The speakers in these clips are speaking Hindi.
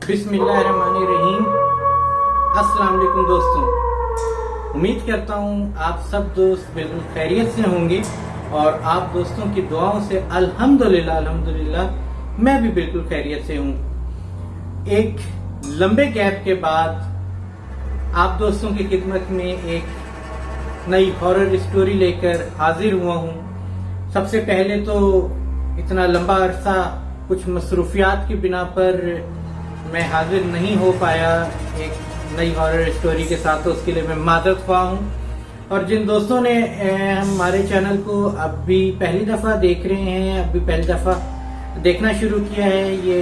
बिस्मिल्लाहिर्रहमानिर्रहीम। अस्सलाम वालेकुम दोस्तों, उम्मीद करता हूँ आप सब दोस्त बिल्कुल खैरियत से होंगे और आप दोस्तों की दुआओं से अल्हम्दुलिल्लाह मैं भी बिल्कुल खैरियत से हूँ। एक लंबे गैप के बाद आप दोस्तों की खिदमत में एक नई हॉरर स्टोरी लेकर हाजिर हुआ हूँ। सबसे पहले तो इतना लंबा अरसा कुछ मसरूफियात की बिना पर मैं हाजिर नहीं हो पाया एक नई हॉरर स्टोरी के साथ, तो उसके लिए मैं मादरत ख्वाह हूँ। और जिन दोस्तों ने हमारे चैनल को अभी पहली दफ़ा देख रहे हैं, अभी पहली दफ़ा देखना शुरू किया है, ये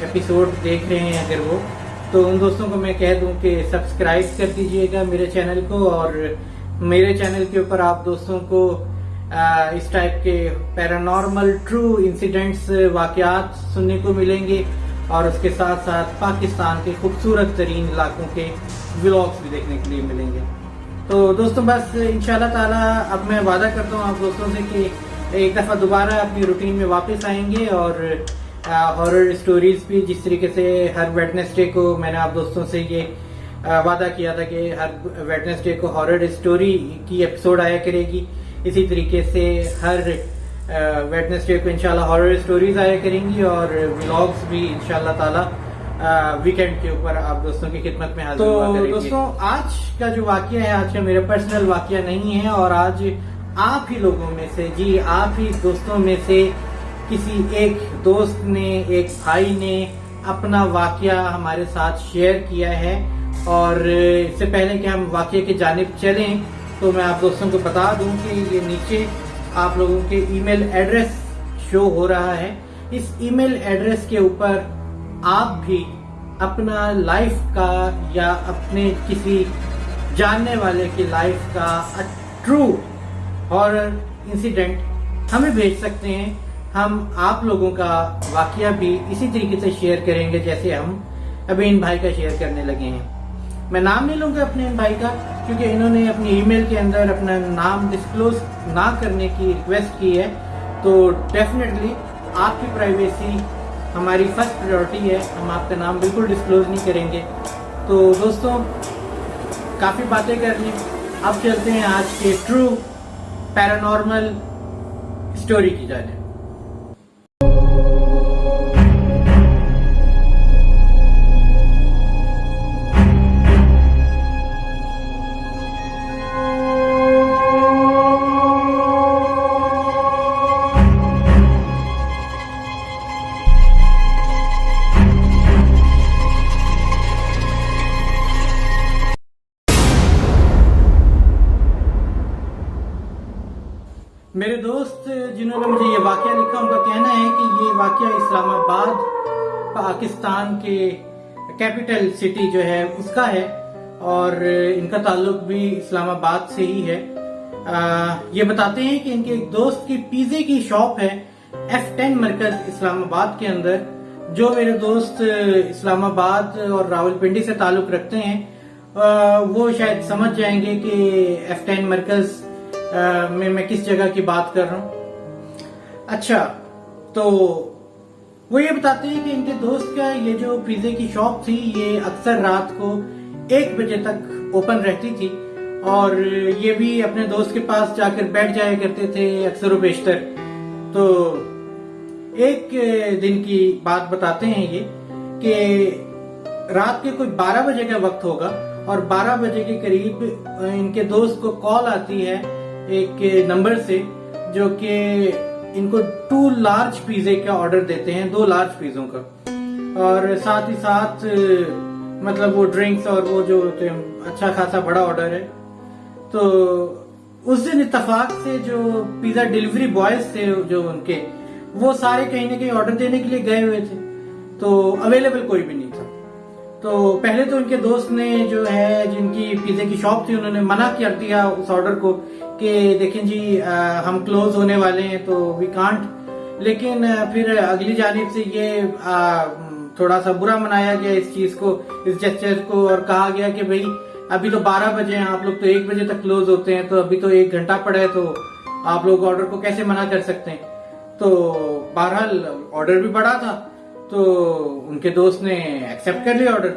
एपिसोड देख रहे हैं अगर वो, तो उन दोस्तों को मैं कह दूं कि सब्सक्राइब कर दीजिएगा मेरे चैनल को। और मेरे चैनल के ऊपर आप दोस्तों को इस टाइप के पैरानॉर्मल ट्रू इंसिडेंट्स वाकयात सुनने को मिलेंगे और उसके साथ साथ पाकिस्तान के खूबसूरत तरीन इलाकों के व्लॉग्स भी देखने के लिए मिलेंगे। तो दोस्तों बस इंशाल्लाह ताला अब मैं वादा करता हूँ आप दोस्तों से कि एक दफ़ा दोबारा अपनी रूटीन में वापस आएंगे और हॉरर स्टोरीज भी, जिस तरीके से हर वेडनेसडे को मैंने आप दोस्तों से ये वादा किया था कि हर वेडनेसडे को हॉरर स्टोरी की एपिसोड आया करेगी, इसी तरीके से हर वेडनेसडे को इंशाल्लाह हॉरर स्टोरीज आया करेंगी और व्लॉग्स भी इंशाल्लाह ताला वीकेंड के ऊपर आप दोस्तों की खिदमत में हाजिर हुआ करेंगे। दोस्तों आज का जो वाकया है, आज का मेरा पर्सनल वाकया नहीं है और आज आप ही लोगों में से, जी आप ही दोस्तों में से किसी एक दोस्त ने, एक भाई ने अपना वाकया हमारे साथ शेयर किया है। और इससे पहले कि हम वाकये की जानिब चलें तो मैं आप दोस्तों को बता दूं कि ये नीचे आप लोगों के ईमेल एड्रेस शो हो रहा है। इस ईमेल एड्रेस के ऊपर आप भी अपना लाइफ का या अपने किसी जानने वाले की लाइफ का ट्रू हॉरर इंसिडेंट हमें भेज सकते हैं। हम आप लोगों का वाकया भी इसी तरीके से शेयर करेंगे जैसे हम अभी इन भाई का शेयर करने लगे हैं। मैं नाम नहीं लूंगा अपने इन भाई का, क्योंकि इन्होंने अपनी ईमेल के अंदर अपना नाम डिस्क्लोज ना करने की रिक्वेस्ट की है। तो डेफिनेटली आपकी प्राइवेसी हमारी फर्स्ट प्रायोरिटी है, हम आपका नाम बिल्कुल डिस्क्लोज नहीं करेंगे। तो दोस्तों काफी बातें कर ली, अब चलते हैं आज के ट्रू पैरानॉर्मल स्टोरी की जाने। मेरे दोस्त जिन्होंने मुझे ये वाकया लिखा, उनका कहना है कि ये वाकया इस्लामाबाद पाकिस्तान के कैपिटल सिटी जो है उसका है और इनका ताल्लुक भी इस्लामाबाद से ही है। ये बताते हैं कि इनके एक दोस्त की पिज़्ज़े की शॉप है F10 मरकज इस्लामाबाद के अंदर। जो मेरे दोस्त इस्लामाबाद और रावलपिंडी से ताल्लुक रखते हैं वो शायद समझ जाएंगे कि F10 मरकज में मैं किस जगह की बात कर रहा हूँ। अच्छा, तो वो ये बताते हैं कि इनके दोस्त का ये जो पिज़्ज़े की शॉप थी ये अक्सर रात को 1 बजे तक ओपन रहती थी और ये भी अपने दोस्त के पास जाकर बैठ जाया करते थे अक्सर व बेशतर। तो एक दिन की बात बताते हैं ये कि रात के कोई 12 बजे का वक्त होगा और 12 बजे के करीब इनके दोस्त को कॉल आती है एक नंबर से जो कि इनको 2 लार्ज पिज़्ज़े का ऑर्डर देते हैं, 2 लार्ज पिज़्ज़ों का, और साथ ही साथ मतलब वो ड्रिंक्स और वो जो अच्छा खासा बड़ा ऑर्डर है। तो उस दिन इत्तेफाक से जो पिज़्ज़ा डिलीवरी बॉयज थे जो उनके, वो सारे कहीं ना कहीं ऑर्डर देने के लिए गए हुए थे, तो अवेलेबल कोई भी नहीं था। तो पहले तो उनके दोस्त ने जो है जिनकी पिज़्ज़े की शॉप थी उन्होंने मना कर दिया उस ऑर्डर को कि देखें जी हम क्लोज होने वाले हैं तो वी कांट। लेकिन फिर अगली जानिब से ये थोड़ा सा बुरा मनाया गया इस चीज को, इस जेस्चर को, और कहा गया कि भाई अभी तो 12 बजे हैं, आप लोग तो 1 बजे तक क्लोज होते हैं, तो अभी तो 1 घंटा पड़ा है, तो आप लोग ऑर्डर को कैसे मना कर सकते हैं। तो बहरहाल ऑर्डर भी बड़ा था तो उनके दोस्त ने एक्सेप्ट कर लिया ऑर्डर,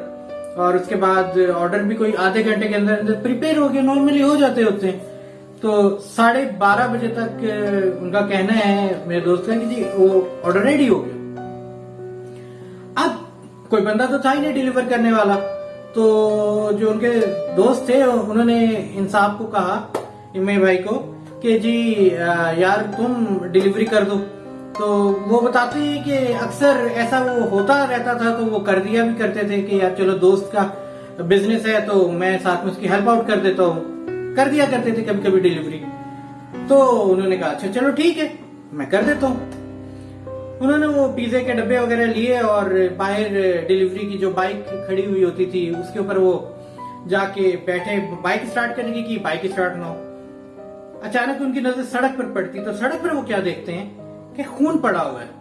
और उसके बाद ऑर्डर भी कोई आधे घंटे के अंदर अंदर प्रिपेयर हो गया, नॉर्मली हो जाते होते हैं। तो 12:30 बजे तक उनका कहना है मेरे दोस्त का कि जी वो ऑर्डर रेडी हो गया। अब कोई बंदा तो था ही नहीं डिलीवर करने वाला, तो जो उनके दोस्त थे उन्होंने इन साहब को कहा, मेरे भाई को, कि जी यार तुम डिलीवरी कर दो। तो वो बताते हैं कि अक्सर ऐसा वो होता रहता था, तो वो कर दिया भी करते थे कि यार चलो दोस्त का बिजनेस है तो मैं साथ में उसकी हेल्प आउट कर देता हूँ, कर दिया करते थे कभी कभी डिलीवरी। तो उन्होंने कहा अच्छा चलो ठीक है मैं कर देता हूँ। उन्होंने वो पिज्जे के डब्बे वगैरह लिए और बाहर डिलीवरी की जो बाइक खड़ी हुई होती थी उसके ऊपर वो जाके बैठे, बाइक स्टार्ट करने की बाइक स्टार्ट ना हो। अचानक उनकी नजर सड़क पर पड़ती, तो सड़क पर वो क्या देखते हैं कि खून पड़ा हुआ है।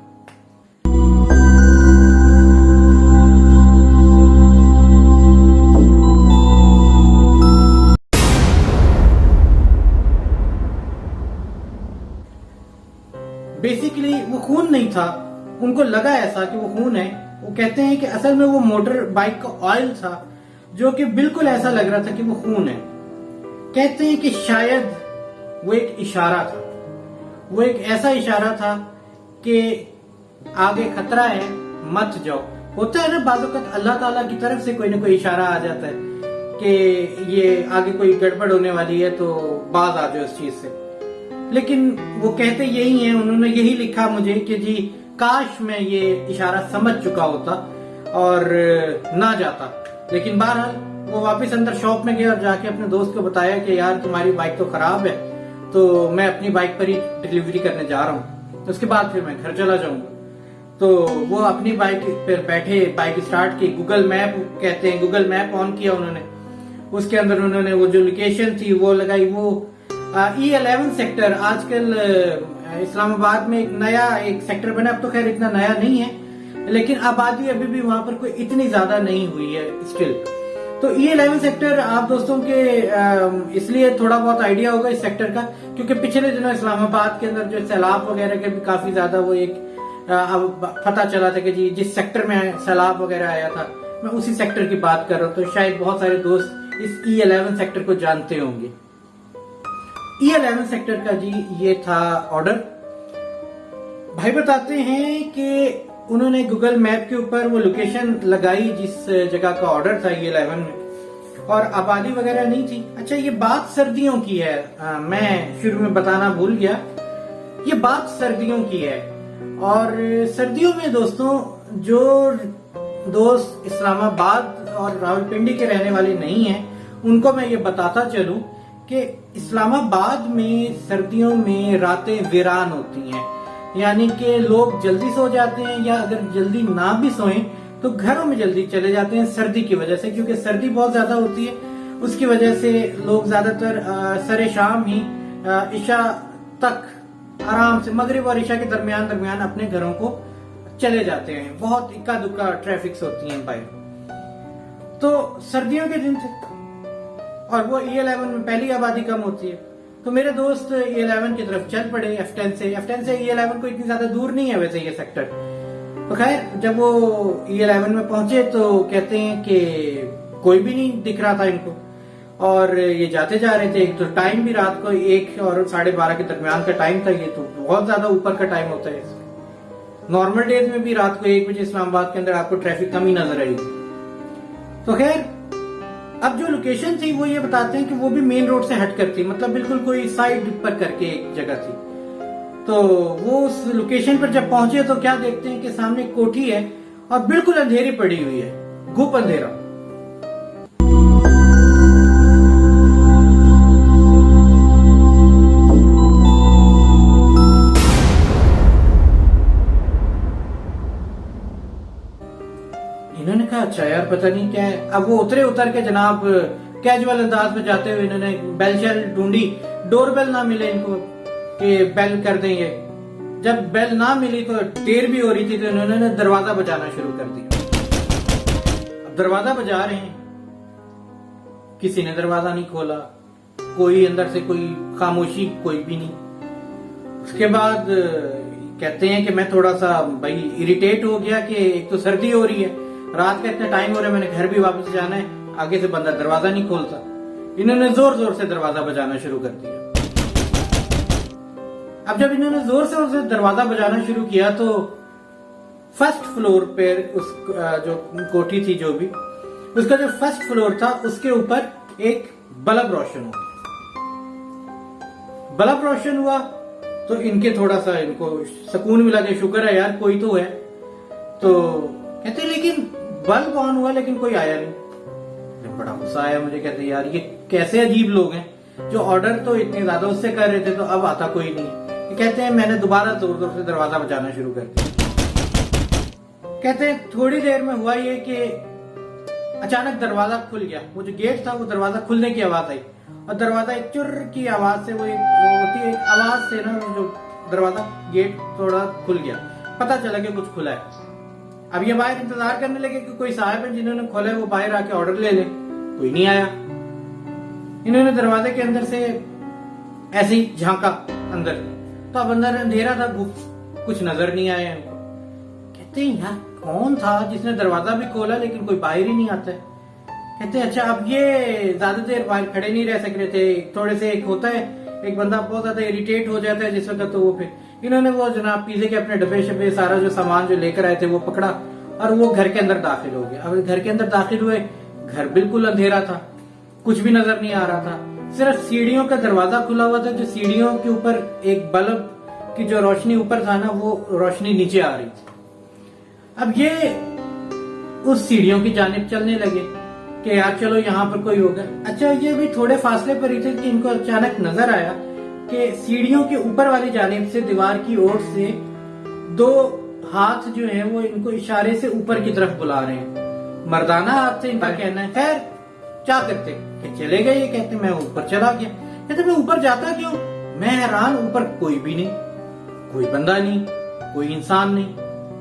बेसिकली वो खून नहीं था, उनको लगा ऐसा कि वो खून है। वो कहते हैं कि असल में वो मोटर बाइक का ऑयल था, जो कि बिल्कुल ऐसा लग रहा था कि वो खून है। कहते हैं कि शायद वो एक इशारा था, वो एक ऐसा इशारा था कि आगे खतरा है मत जाओ। होता है ना बाज़ वक़्त अल्लाह ताला की तरफ से कोई ना कोई इशारा आ जाता है कि ये आगे कोई गड़बड़ होने वाली है तो बाज आ जाओ इस चीज से। लेकिन वो कहते यही है, उन्होंने यही लिखा मुझे कि जी काश मैं ये इशारा समझ चुका होता और ना जाता। लेकिन बहरहाल वो वापस अंदर शॉप में गए और जाके अपने दोस्त को बताया कि यार तुम्हारी बाइक तो खराब है, तो मैं अपनी बाइक पर ही डिलीवरी करने जा रहा हूँ, उसके बाद फिर मैं घर चला जाऊंगा। तो वो अपनी बाइक पर बैठे, बाइक स्टार्ट की, गूगल मैप कहते हैं, गूगल मैप ऑन किया उन्होंने। उसके अंदर उन्होंने वो जो लोकेशन थी वो लगाई, वो E11 सेक्टर। आजकल इस्लामाबाद में एक सेक्टर बना, अब तो खैर इतना नया नहीं है, लेकिन आबादी अभी भी वहां पर कोई इतनी ज्यादा नहीं हुई है स्टिल। तो E11 सेक्टर आप दोस्तों के इसलिए थोड़ा बहुत आइडिया होगा इस सेक्टर का, क्योंकि पिछले दिनों इस्लामाबाद के अंदर जो सैलाब वगैरह के भी काफी ज्यादा वो एक अब पता चला था कि जी जिस सेक्टर में सैलाब वगैरह आया था मैं उसी सेक्टर की बात कर रहा हूँ। तो शायद बहुत सारे दोस्त इस E11 सेक्टर को जानते होंगे। E11 सेक्टर का जी ये था ऑर्डर। भाई बताते हैं कि उन्होंने गूगल मैप के ऊपर वो लोकेशन लगाई जिस जगह का ऑर्डर था E11 में, और आबादी वगैरह नहीं थी। अच्छा ये बात सर्दियों की है, मैं शुरू में बताना भूल गया, ये बात सर्दियों की है। और सर्दियों में दोस्तों जो दोस्त इस्लामाबाद और रावलपिंडी के रहने वाले नहीं हैं उनको मैं ये बताता चलूं कि इस्लामाबाद में सर्दियों में रातें वीरान होती हैं, यानी कि लोग जल्दी सो जाते हैं, या अगर जल्दी ना भी सोएं तो घरों में जल्दी चले जाते हैं सर्दी की वजह से, क्योंकि सर्दी बहुत ज्यादा होती है। उसकी वजह से लोग ज्यादातर सरे शाम ही इशा तक आराम से, मगरिब और इशा के दरमियान अपने घरों को चले जाते हैं। बहुत इक्का दुक्का ट्रैफिक्स होती हैं बाहर। तो सर्दियों के दिन थे और वो E11 में पहली आबादी कम होती है, तो मेरे दोस्त E11 की तरफ चल पड़े। F10 से E11 को इतनी ज्यादा दूर नहीं है वैसे ये सेक्टर। तो खैर जब वो E11 में पहुंचे तो कहते हैं कि कोई भी नहीं दिख रहा था इनको, और ये जाते जा रहे थे। एक तो टाइम भी रात को 1 और 12:30 के दरमियान का टाइम था, ये तो बहुत ज्यादा ऊपर का टाइम होता है। नॉर्मल डेज में भी रात को 1 बजे इस्लामाबाद के अंदर आपको ट्रैफिक कम ही नजर आएगी। तो खैर अब जो लोकेशन थी वो ये बताते हैं कि वो भी मेन रोड से हट कर थी, मतलब बिल्कुल कोई साइड पर करके एक जगह थी। तो वो उस लोकेशन पर जब पहुंचे तो क्या देखते हैं कि सामने एक कोठी है और बिल्कुल अंधेरी पड़ी हुई है, घुप अंधेरा। इन्होंने कहा अच्छा यार पता नहीं क्या है। अब वो उतर के जनाब कैजुअल अंदाज में जाते हुए इन्होंने बेल शेल ढूंढी, डोरबेल ना मिले इनको कि बेल कर देंगे। जब बेल ना मिली तो देर भी हो रही थी, तो इन्होंने दरवाजा बजाना शुरू कर दिया। अब दरवाजा बजा रहे हैं, किसी ने दरवाजा नहीं खोला, कोई अंदर से कोई खामोशी, कोई भी नहीं। उसके बाद कहते हैं कि मैं थोड़ा सा भाई इरिटेट हो गया कि एक तो सर्दी हो रही है, रात का इतना टाइम हो रहा है, मैंने घर भी वापस जाना है, आगे से बंदा दरवाजा नहीं खोलता। इन्होंने जोर जोर से दरवाजा बजाना शुरू कर दिया। अब जब इन्होंने जोर से उसे दरवाजा बजाना शुरू किया तो फर्स्ट फ्लोर पे उस जो कोठी थी जो भी, उसका जो फर्स्ट फ्लोर था उसके ऊपर एक बल्ब रोशन हुआ। बल्ब रोशन हुआ तो इनके थोड़ा सा इनको सुकून मिला कि शुक्र है यार कोई तो है। तो कहते लेकिन बल्ब ऑन हुआ लेकिन कोई आया नहीं। बड़ा गुस्सा आया मुझे, कहते यार ये कैसे अजीब लोग हैं, जो ऑर्डर तो इतने ज्यादा उससे कर रहे थे तो अब आता कोई नहीं। कहते हैं मैंने दोबारा जोर जोर से दरवाजा बजाना शुरू कर दिया। कहते हैं थोड़ी देर में हुआ ये कि अचानक दरवाजा खुल गया। वो जो गेट था वो दरवाजा खुलने की आवाज आई और दरवाजा एक चुर की आवाज से, वो एक होती है आवाज से ना, जो दरवाजा गेट थोड़ा खुल गया, पता चला कि कुछ खुला है। अब ये बाहर इंतजार करने लगे कि कोई साहब है जिन्होंने खोला है वो बाहर आके ऑर्डर ले ले। कोई नहीं आया। इन्होंने दरवाजे के अंदर से ऐसे ही झांका अंदर, तो अब अंदर अंधेरा था, कुछ नजर नहीं आया इनको। कहते हैं यार कौन था जिसने दरवाजा भी खोला लेकिन कोई बाहर ही नहीं आता है। कहते अच्छा अब ये ज्यादा देर बाहर खड़े नहीं रह सक रहे थे, थोड़े से एक होता है एक बंदा बहुत ज्यादा इरिटेट हो जाता है जिस वक्त, तो वो फिर इन्होंने वो जनाब पिज्जे के अपने डब्बे शब्बे सारा जो सामान जो लेकर आए थे वो पकड़ा और वो घर के अंदर दाखिल हो गए। अब घर के अंदर दाखिल हुए, घर बिल्कुल अंधेरा था, कुछ भी नजर नहीं आ रहा था, सिर्फ सीढ़ियों का दरवाजा खुला हुआ था, जो सीढ़ियों के ऊपर एक बल्ब की जो रोशनी ऊपर था ना वो रोशनी नीचे आ रही थी। अब ये उस सीढ़ियों की जानिब चलने लगे कि यार चलो यहाँ पर कोई होगा। अच्छा ये भी थोड़े फासले पर ही थे कि इनको अचानक नजर आया कि सीढ़ियों के ऊपर वाली जानिब से दीवार की ओर से दो हाथ जो हैं वो इनको इशारे से ऊपर की तरफ बुला रहे हैं। मर्दाना हाथ से इनका कहना है। खैर क्या करते कि चले गए। ये कहते मैं ऊपर चला गया। कहते मैं ऊपर जाता क्यों? मैं हैरान, ऊपर कोई भी नहीं, कोई बंदा नहीं, कोई इंसान नहीं,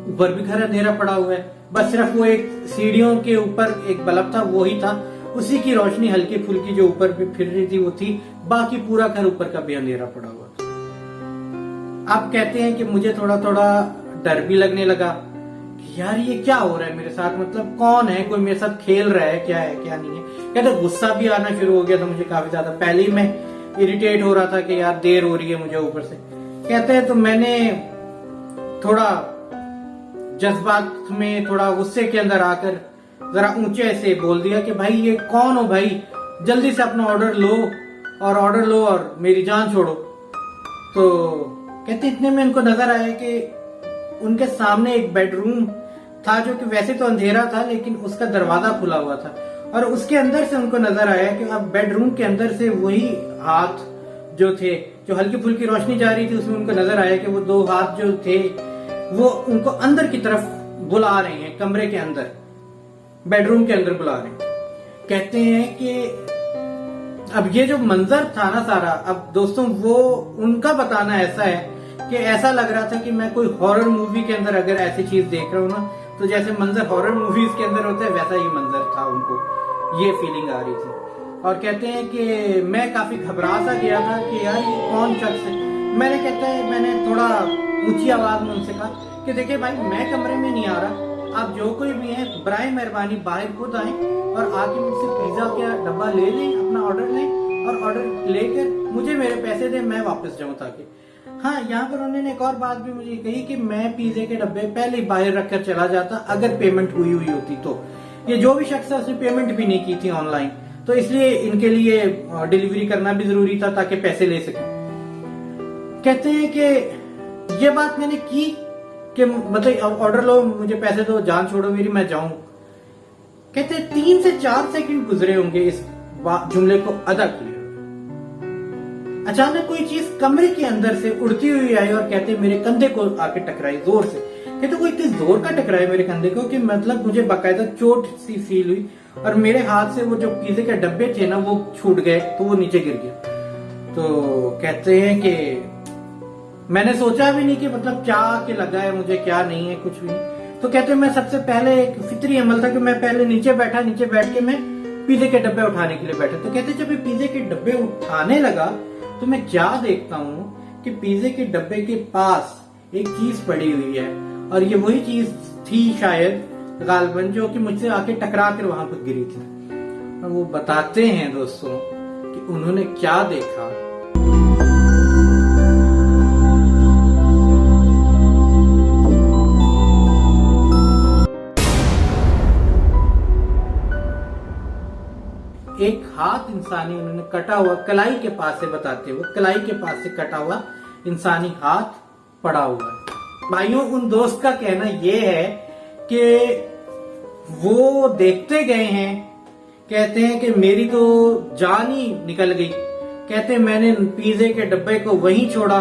ऊपर भी घर अंधेरा पड़ा हुआ है, बस सिर्फ वो एक सीढ़ियों के ऊपर एक बल्ब था वो ही था, उसी की रोशनी हल्की फुल्की जो ऊपर भी फिर रही थी वो थी, बाकी पूरा घर ऊपर का भी अंधेरा पड़ा हुआ था। आप कहते हैं कि मुझे थोड़ा थोड़ा डर भी लगने लगा कि यार ये क्या हो रहा है मेरे साथ, मतलब कौन है, कोई मेरे साथ खेल रहा है, क्या है क्या नहीं है। कहते गुस्सा भी आना शुरू हो गया था मुझे काफी ज्यादा। पहले ही मैं इरिटेट हो रहा था कि यार देर हो रही है मुझे ऊपर से। कहते हैं तो मैंने थोड़ा जज्बात में, थोड़ा गुस्से के अंदर आकर जरा ऊंचे से बोल दिया कि भाई ये कौन हो भाई, जल्दी से अपना ऑर्डर लो और मेरी जान छोड़ो। तो कहते इतने में इनको नजर आया कि उनके सामने एक बेडरूम था जो कि वैसे तो अंधेरा था लेकिन उसका दरवाजा खुला हुआ था और उसके अंदर से उनको नजर आया कि अब बेडरूम के अंदर से वही हाथ जो थे, जो हल्की फुल्की रोशनी जा रही थी उसमें उनको नजर आया कि वो दो हाथ जो थे वो उनको अंदर की तरफ बुला रहे हैं, कमरे के अंदर, बेडरूम के अंदर बुला रहे हैं। कहते हैं कि अब ये जो मंजर था ना सारा, अब दोस्तों वो उनका बताना ऐसा है कि ऐसा लग रहा था कि मैं कोई हॉरर मूवी के अंदर अगर ऐसी चीज देख रहा हूँ ना, तो जैसे मंजर हॉरर मूवीज के अंदर होता है वैसा ही मंजर था, उनको ये फीलिंग आ रही थी। और कहते हैं कि मैं काफी घबरा सा गया था कि यार ये कौन शख्स है। मैंने थोड़ा ऊंची आवाज में उनसे कहा कि देखिए भाई मैं कमरे में नहीं आ रहा, आप जो कोई भी हैं बराए मेहरबानी बाहर खुद आए और आके मुझसे पिज्जा का डब्बा ले लें, अपना ऑर्डर लें और ऑर्डर लेकर मुझे मेरे पैसे दें, मैं वापस जाऊं ताकि। हाँ, यहाँ पर उन्होंने एक और बात भी मुझे कही कि मैं पिज्जे के डब्बे पहले ही बाहर रखकर चला जाता अगर पेमेंट हुई होती तो। ये जो भी शख्स है उसने पेमेंट भी नहीं की थी ऑनलाइन, तो इसलिए इनके लिए डिलीवरी करना भी जरूरी था ताकि पैसे ले सके। कहते हैं कि ये बात मैंने की कि मतलब ऑर्डर लो, मुझे पैसे दो, जान छोड़ो मेरी, मैं जाऊं। कहते हैं 3 से 4 सेकंड गुजरे होंगे इस जुमले को अदा किए। अचानक कोई चीज कमरे के अंदर से उड़ती हुई आई और कहते मेरे कंधे को आके टकराई जोर से। कहते कोई इतनी जोर का टकराया मेरे कंधे को कि मतलब मुझे बाकायदा चोट सी फील हुई और मेरे हाथ से वो जो पिज्जे के डब्बे थे ना वो छूट गए, तो वो नीचे गिर गया। तो कहते हैं कि मैंने सोचा भी नहीं कि मतलब क्या के लगा है मुझे, क्या नहीं है, कुछ भी नहीं। तो कहते मैं सबसे पहले एक फितरी अमल था कि मैं पहले नीचे बैठ के मैं पिज्जे के डब्बे उठाने के लिए बैठा। तो कहते जब पिज्जे के डब्बे उठाने लगा तो मैं क्या देखता हूँ कि पिज्जे के डब्बे के पास एक चीज पड़ी हुई है, और ये वही चीज थी शायद गालबन जो कि मुझसे आके टकरा कर वहां पर गिरी थी। और वो बताते हैं दोस्तों कि उन्होंने क्या देखा। एक हाथ इंसानी उन्होंने कटा हुआ कलाई के पास से, बताते हुए कलाई के पास से कटा हुआ इंसानी हाथ पड़ा हुआ है। भाइयों, उन दोस्त का कहना यह है कि वो देखते गए हैं, कहते हैं कि मेरी तो जान ही निकल गई। कहते हैं मैंने पिज्जे के डब्बे को वहीं छोड़ा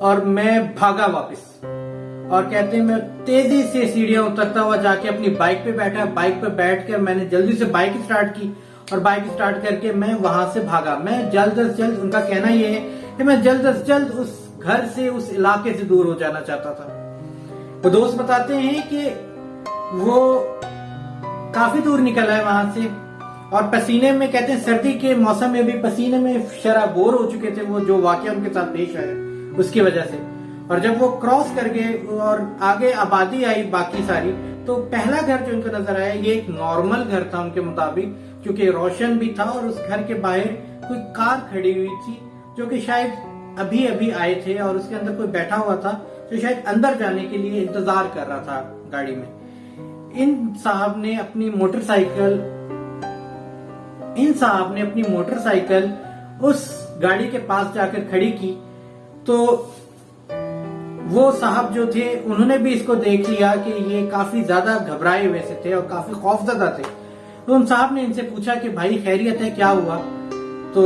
और मैं भागा वापस। और कहते हैं मैं तेजी से सीढ़ियां उतरता हुआ जाके अपनी बाइक पे बैठा। बाइक पे बैठ कर मैंने जल्दी से बाइक स्टार्ट की और बाइक स्टार्ट करके मैं वहां से भागा। मैं जल्द से जल्द, उनका कहना यह है कि मैं जल्द से जल्द उस घर से, उस इलाके से दूर हो जाना चाहता था। वो दोस्त बताते हैं कि वो काफी दूर निकला है वहां से, और पसीने में, कहते हैं सर्दी के मौसम में भी पसीने में शराबोर हो चुके थे वो, जो वाकया उनके साथ पेश आया उसकी वजह से। और जब वो क्रॉस कर गए और आगे आबादी आई बाकी सारी, तो पहला घर जो उनको नजर आया ये एक नॉर्मल घर था उनके मुताबिक, क्योंकि रोशन भी था और उस घर के बाहर कोई कार खड़ी हुई थी जो कि शायद अभी अभी आए थे, और उसके अंदर कोई बैठा हुआ था जो शायद अंदर जाने के लिए इंतजार कर रहा था गाड़ी में। इन साहब ने अपनी मोटरसाइकिल उस गाड़ी के पास जाकर खड़ी की, तो वो साहब जो थे उन्होंने भी इसको देख लिया कि ये काफी ज्यादा घबराए हुए से थे और काफी खौफजदा थे। तो उन साहब ने इनसे पूछा कि भाई खैरियत है, क्या हुआ? तो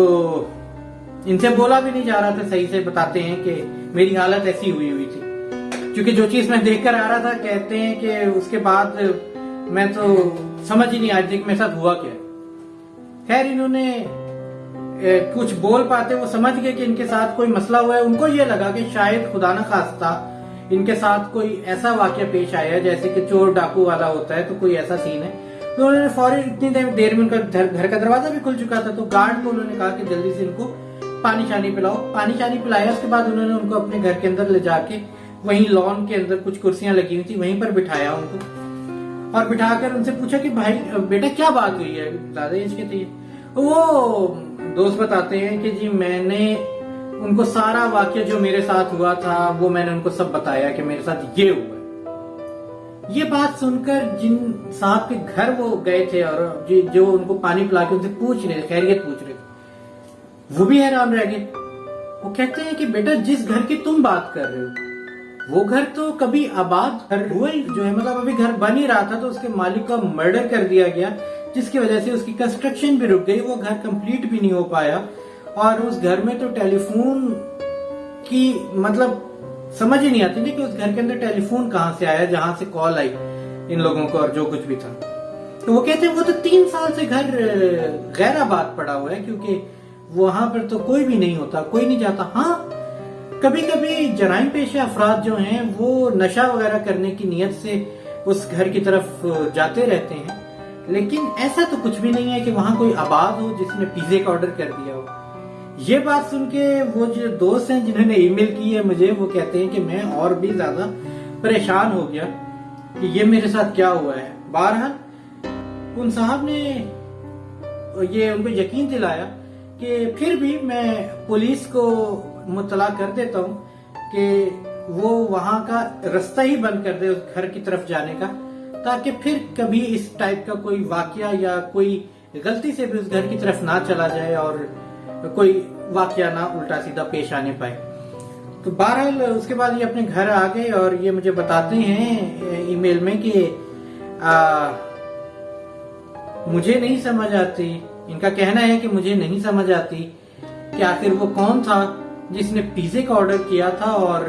इनसे बोला भी नहीं जा रहा था सही से। बताते हैं कि मेरी हालत ऐसी हुई थी, क्योंकि जो चीज मैं देखकर आ रहा था, कहते हैं कि उसके बाद मैं तो समझ ही नहीं आया कि मेरे साथ हुआ क्या। खैर, इन्होंने कुछ बोल पाते वो समझ गए कि इनके साथ कोई मसला हुआ है। उनको ये लगा कि शायद खुदा न खास्ता इनके साथ कोई ऐसा वाकया पेश आया है जैसे कि चोर डाकू वाला होता है, तो कोई ऐसा सीन है। तो उन्होंने फौरन, इतनी देर में उनका घर का दरवाजा भी खुल चुका था, तो गार्ड को उन्होंने कहा कि जल्दी से इनको पानी शानी पिलाओ। पानी शानी पिलाया, उसके बाद उन्होंने उनको अपने घर के अंदर ले जाके वहीं लॉन के अंदर कुछ कुर्सियां लगी हुई थी वहीं पर बिठाया उनको, और बिठाकर उनसे पूछा कि भाई बेटा क्या बात हुई है, ज्यादा एज के थे। वो दोस्त बताते हैं कि जी मैंने उनको सारा वाकया जो मेरे साथ हुआ था वो मैंने उनको सब बताया कि मेरे साथ ये हुआ। ये बात सुनकर जिन साहब के घर वो गए थे और जो उनको पानी पिला के उनसे पूछ रहे थे, खैरियत पूछ रहे थे, वो भी हैरान रह गए। वो कहते हैं कि बेटा जिस घर की तुम बात कर रहे हो वो घर तो कभी आबाद घर हुआ ही जो है, मतलब अभी घर बन ही रहा था, तो उसके मालिक का मर्डर कर दिया गया, जिसकी वजह से उसकी कंस्ट्रक्शन भी रुक गई, वो घर कंप्लीट भी नहीं हो पाया। और उस घर में तो टेलीफोन की मतलब समझ ही नहीं आती थी कि उस घर के अंदर टेलीफोन कहां से आया जहां से कॉल आई इन लोगों को, और जो कुछ भी था। तो वो कहते हैं वो तो 3 साल से घर गैर आबाद पड़ा हुआ है, क्योंकि वहां पर तो कोई भी नहीं होता, कोई नहीं जाता। हाँ, कभी कभी जराइम पेशा अफराद जो हैं वो नशा वगैरह करने की नीयत से उस घर की तरफ जाते रहते हैं, लेकिन ऐसा तो कुछ भी नहीं है कि वहां कोई आबाद हो जिसने पिज्जे का ऑर्डर कर दिया हो। ये बात सुन के वो जो दोस्त हैं जिन्होंने ईमेल की है मुझे, वो कहते हैं कि मैं और भी ज्यादा परेशान हो गया कि ये मेरे साथ क्या हुआ है। बहरहाल उन साहब ने ये उनको यकीन दिलाया कि फिर भी मैं पुलिस को मुतला कर देता हूँ कि वो वहां का रास्ता ही बंद कर दे उस घर की तरफ जाने का, ताकि फिर कभी इस टाइप का कोई वाकया या कोई गलती से भी उस घर की तरफ ना चला जाए और कोई वाकया ना उल्टा सीधा पेश आने पाए। तो बहरहाल उसके बाद ये अपने घर आ गए और ये मुझे बताते हैं ईमेल में कि मुझे नहीं समझ आती, इनका कहना है कि मुझे नहीं समझ आती कि आखिर वो कौन था जिसने पिज्जे का ऑर्डर किया था, और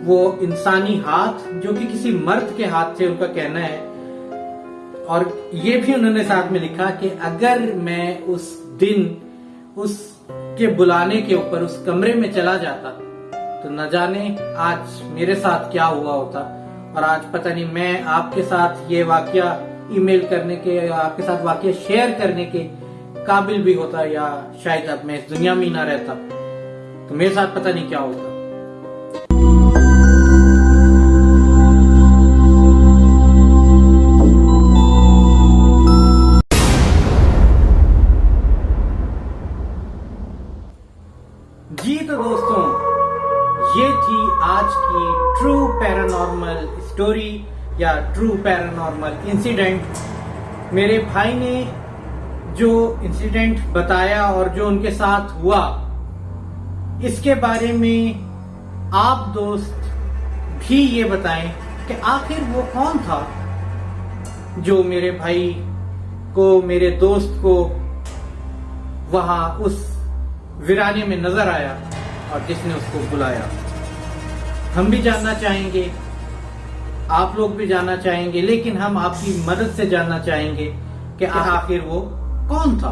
वो इंसानी हाथ जो कि किसी मर्द के हाथ थे, उनका कहना है। और ये भी उन्होंने साथ में लिखा कि अगर मैं उस दिन उसके बुलाने के ऊपर उस कमरे में चला जाता तो न जाने आज मेरे साथ क्या हुआ होता, और आज पता नहीं मैं आपके साथ ये वाकया ईमेल करने के, आपके साथ वाकया शेयर करने के काबिल भी होता, या शायद अब मैं इस दुनिया में ही ना रहता, तो मेरे साथ पता नहीं क्या होता। पैरानॉर्मल स्टोरी या ट्रू पैरानॉर्मल इंसिडेंट। मेरे भाई ने जो इंसिडेंट बताया और जो उनके साथ हुआ, इसके बारे में आप दोस्त भी ये बताएं कि आखिर वो कौन था जो मेरे भाई को, मेरे दोस्त को वहां उस वीराने में नजर आया और जिसने उसको बुलाया। हम भी जानना चाहेंगे, आप लोग भी जानना चाहेंगे, लेकिन हम आपकी मदद से जानना चाहेंगे कि आखिर वो कौन था।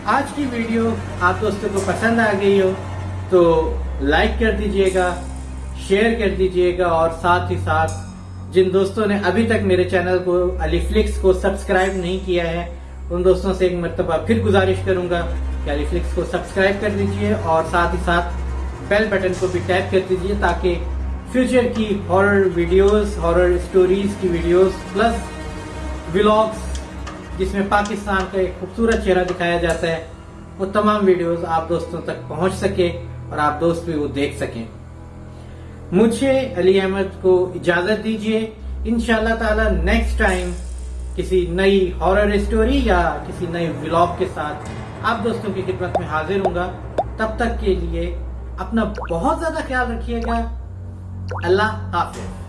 आज की वीडियो आप दोस्तों को पसंद आ गई हो तो लाइक कर दीजिएगा, शेयर कर दीजिएगा और साथ ही साथ जिन दोस्तों ने अभी तक मेरे चैनल को अलीफ्लिक्स को सब्सक्राइब नहीं किया है, उन दोस्तों से एक मर्तबा फिर गुजारिश करूंगा कि अलीफ्लिक्स को सब्सक्राइब कर दीजिए और साथ ही साथ बेल बटन को भी टैप कर दीजिए ताकि फ्यूचर की हॉरर वीडियोस, हॉरर स्टोरीज की वीडियोस प्लस व्लॉग्स जिसमें पाकिस्तान का एक खूबसूरत चेहरा दिखाया जाता है, वो तमाम वीडियोस आप दोस्तों तक पहुंच सके और आप दोस्त भी वो देख सकें। मुझे अली अहमद को इजाजत दीजिए। इंशाल्लाह ताला नेक्स्ट टाइम किसी नई हॉरर स्टोरी या किसी नए व्लॉग के साथ आप दोस्तों की खिदमत में हाजिर हूंगा। तब तक के लिए अपना बहुत ज्यादा ख्याल रखिएगा। अल्लाह हाफिज।